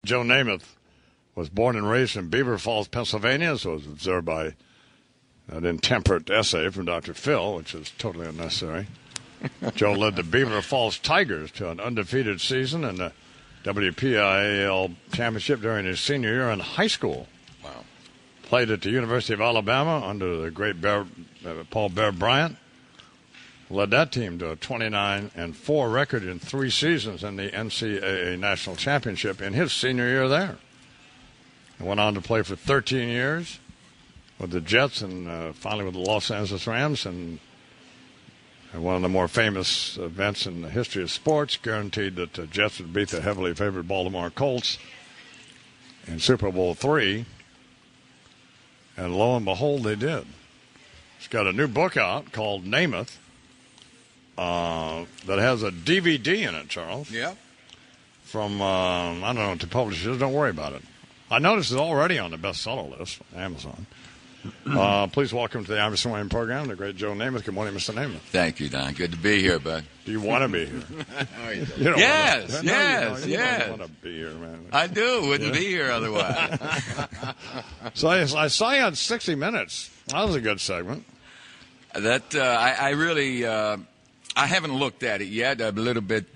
Joe Namath was born and raised in Beaver Falls, Pennsylvania, so was observed by an intemperate essay from Dr. Phil, which is totally unnecessary. Joe led the Beaver Falls Tigers to an undefeated season in the WPIAL championship during his senior year in high school. Wow. Played at the University of Alabama under the great Paul Bear Bryant. Led that team to a 29-4 record in 3 seasons in the NCAA National Championship in his senior year there. He went on to play for 13 years with the Jets and finally with the Los Angeles Rams, and one of the more famous events in the history of sports, guaranteed that the Jets would beat the heavily favored Baltimore Colts in Super Bowl III. And lo and behold, they did. He's got a new book out called Namath that has a DVD in it, Charles. Yeah. From, I don't know, to publishers. Don't worry about it. I noticed it's already on the bestseller list on Amazon. Please welcome to the Iverson Wayne program, the great Joe Namath. Good morning, Mr. Namath. Thank you, Don. Good to be here, bud. Do you want to be here? Yes. You don't want to be here, man. I do. Wouldn't be here otherwise. So I saw you on 60 Minutes. That was a good segment. That I really I haven't looked at it yet. I'm a little bit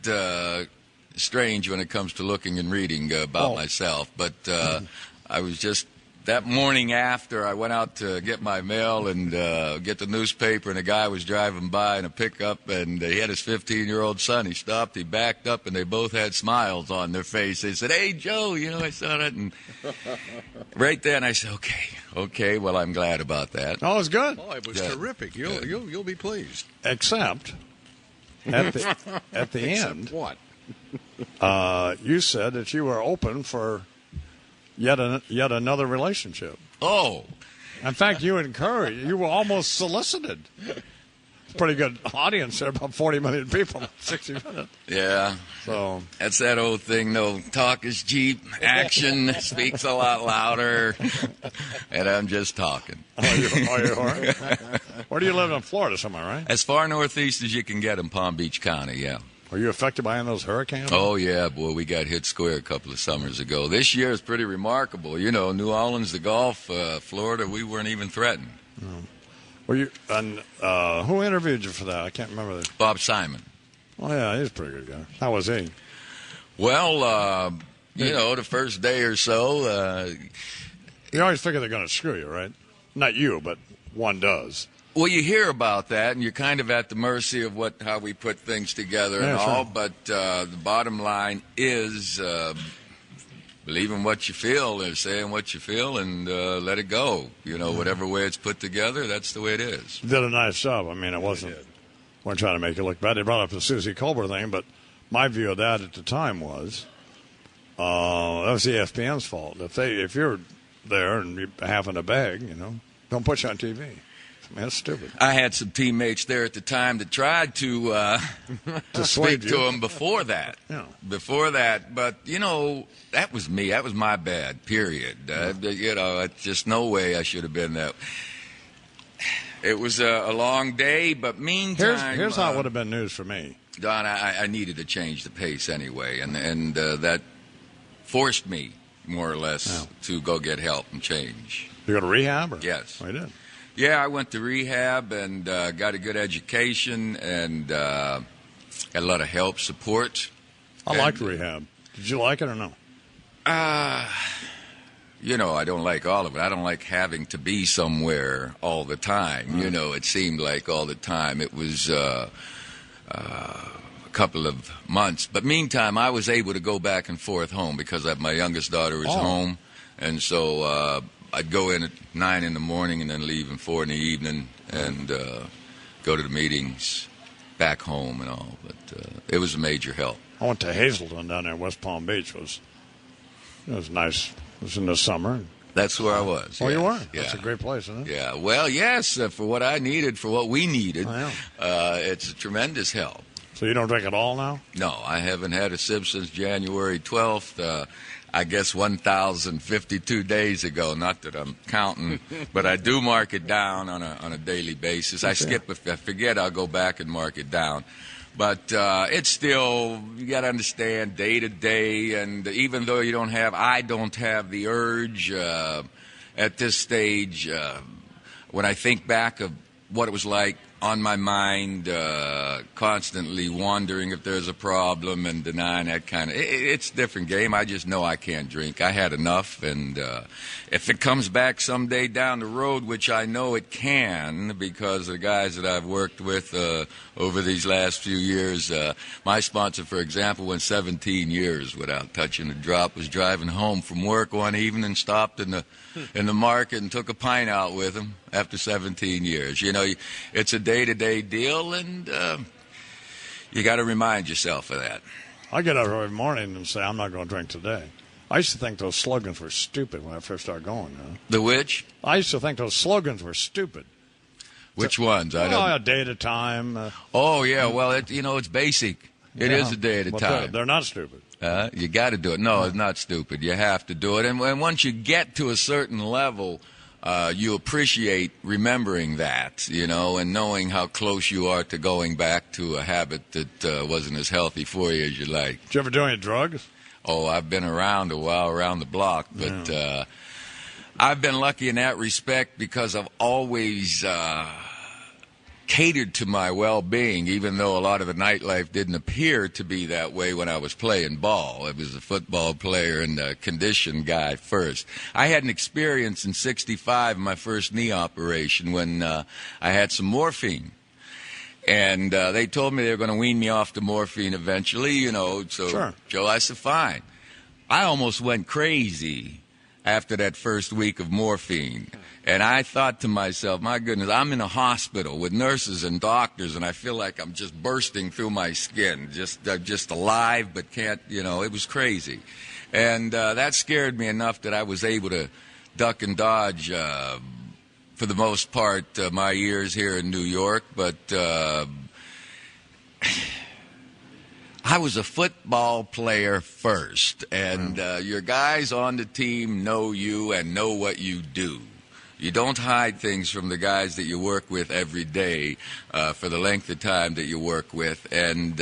strange when it comes to looking and reading about myself, but I was just that morning after I went out to get my mail and get the newspaper, and a guy was driving by in a pickup, and he had his 15-year-old son. He stopped, he backed up, and they both had smiles on their face. They said, "Hey, Joe, I saw that." And right then I said, okay, well, I'm glad about that. Oh, it was good. Oh, it was terrific. You'll be pleased. Except at the end, what? You said that you were open for yet another relationship. Oh. In fact, you were almost solicited. Pretty good audience there, about 40 million people, 60 minutes. Yeah. So that's that old thing, though. Talk is cheap. Action speaks a lot louder. And I'm just talking. Oh, you are? Where do you live in Florida somewhere, right? As far northeast as you can get in Palm Beach County, yeah. Were you affected by any of those hurricanes? Oh, yeah, boy. We got hit square a couple of summers ago. This year is pretty remarkable. New Orleans, the Gulf, Florida, we weren't even threatened. No. Were you? And who interviewed you for that? I can't remember. Bob Simon. Oh, yeah, he's a pretty good guy. How was he? Well, the first day or so. You always figure they're going to screw you, right? Not you, but one does. Well, you hear about that, and you're kind of at the mercy of how we put things together and all. But the bottom line is believing what you feel and saying what you feel and let it go. Whatever way it's put together, that's the way it is. You did a nice job. I mean, it wasn't. Weren't trying to make it look bad. They brought up the Susie Colbert thing, but my view of that at the time was that was ESPN's fault. If you're there and you're half in a bag, don't put you on TV. Man, that's stupid. I had some teammates there at the time that tried to speak to him before that. Yeah. Before that. But, that was me. That was my bad, period. It's just no way I should have been that. It was a long day, but meantime. Here's how it would have been news for me. Don, I needed to change the pace anyway, and that forced me, more or less, to go get help and change. You go to rehab? Or? Yes. Oh, you did? Yeah, I went to rehab and got a good education and got a lot of help, support. I liked rehab. Did you like it or no? I don't like all of it. I don't like having to be somewhere all the time. Right. It seemed like all the time. It was a couple of months. But meantime, I was able to go back and forth home because my youngest daughter was home. And so I'd go in at 9 in the morning and then leave at 4 in the evening and go to the meetings back home and all. But it was a major help. I went to Hazelton down there in West Palm Beach. It was nice. It was in the summer. That's where I was. Oh, yes. you were? Yeah. That's a great place, isn't it? Yeah. Well, yes, for what I needed, for what we needed, it's a tremendous help. So you don't drink at all now? No, I haven't had a sip since January 12th. I guess 1,052 days ago. Not that I'm counting, but I do mark it down on a daily basis. I skip if I forget. I'll go back and mark it down. But it's still, you got to understand, day to day, and even though I don't have the urge at this stage, when I think back of what it was like on my mind, constantly wondering if there's a problem and denying that kind of, it's a different game. I just know I can't drink. I had enough, and if it comes back someday down the road, which I know it can, because the guys that I've worked with over these last few years, my sponsor, for example, went 17 years without touching a drop, was driving home from work one evening, stopped in the market and took a pint out with him after 17 years. You know, it's a day-to-day deal, and you got to remind yourself of that. I get up every morning and say, I'm not going to drink today. I used to think those slogans were stupid when I first started going. The which? I used to think those slogans were stupid. Which ones? I don't. A day at a time. Oh, yeah. Well, it's basic. It is a day at a time. They're not stupid. You got to do it. No, it's not stupid. You have to do it. And once you get to a certain level, you appreciate remembering that, and knowing how close you are to going back to a habit that wasn't as healthy for you as you like. Did you ever do any drugs? Oh, I've been around a while, around the block, but I've been lucky in that respect because I've always catered to my well-being, even though a lot of the nightlife didn't appear to be that way when I was playing ball. I was a football player and a condition guy first. I had an experience in '65, my first knee operation, when I had some morphine. And they told me they were going to wean me off the morphine eventually, so, Sure. Joe, I said, fine. I almost went crazy after that first week of morphine. And I thought to myself, my goodness, I'm in a hospital with nurses and doctors, and I feel like I'm just bursting through my skin, just alive, but can't, it was crazy. And that scared me enough that I was able to duck and dodge for the most part, my years here in New York, but I was a football player first, and your guys on the team know you and know what you do. You don't hide things from the guys that you work with every day for the length of time that you work with, and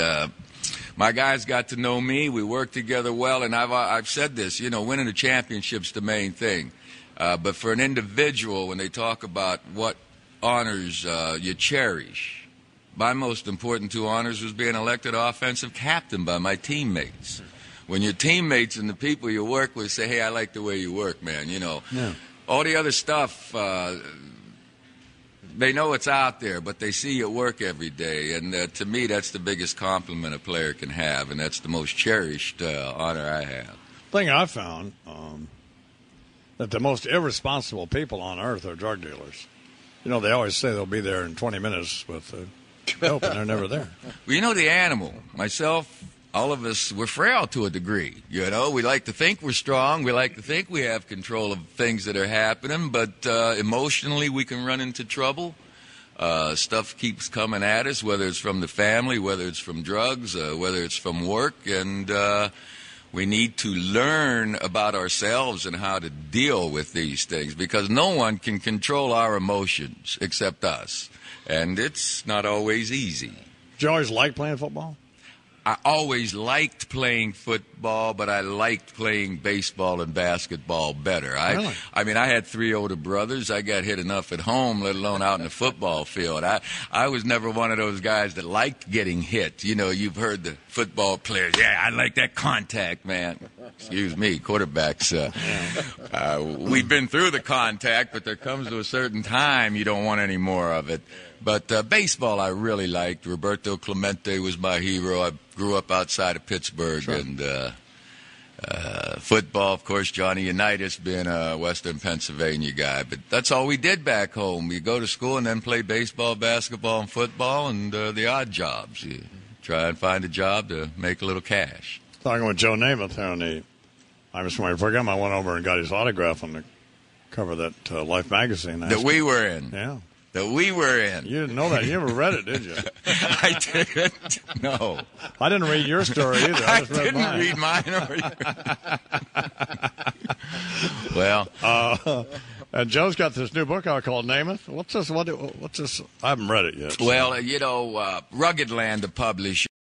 my guys got to know me. We worked together well, and I've said this, winning a championship's the main thing. But for an individual, when they talk about what honors you cherish, my most important two honors was being elected offensive captain by my teammates. When your teammates and the people you work with say, hey, I like the way you work, man, Yeah. All the other stuff, they know it's out there, but they see you at work every day. And to me, that's the biggest compliment a player can have, and that's the most cherished honor I have. The thing I found, that the most irresponsible people on earth are drug dealers. They always say they'll be there in 20 minutes with help, and they're never there. Well, the animal, myself, all of us, we're frail to a degree. We like to think we're strong. We like to think we have control of things that are happening, but emotionally we can run into trouble. Stuff keeps coming at us, whether it's from the family, whether it's from drugs, whether it's from work, and we need to learn about ourselves and how to deal with these things, because no one can control our emotions except us, and it's not always easy. Did you always like playing football? I always liked playing football, but I liked playing baseball and basketball better. Really? I mean, I had 3 older brothers. I got hit enough at home, let alone out in the football field. I was never one of those guys that liked getting hit. You've heard the football players, yeah, I like that contact, man. Excuse me, quarterbacks. We've been through the contact, but there comes to a certain time you don't want any more of it. But baseball I really liked. Roberto Clemente was my hero. I grew up outside of Pittsburgh. Sure. And football, of course, Johnny Unitas being a Western Pennsylvania guy. But that's all we did back home. You go to school and then play baseball, basketball, and football, and the odd jobs. You try and find a job to make a little cash. Talking with Joe Namath on the Imus program, I went over and got his autograph on the cover of that Life magazine. That we were in. Yeah. That we were in. You didn't know that. You never read it, did you? I didn't. No. I didn't read your story either. I just read mine. Read mine. Well. And Joe's got this new book out called Namath. What's this? What's this? I haven't read it yet. Well, Rugged Land, the publisher.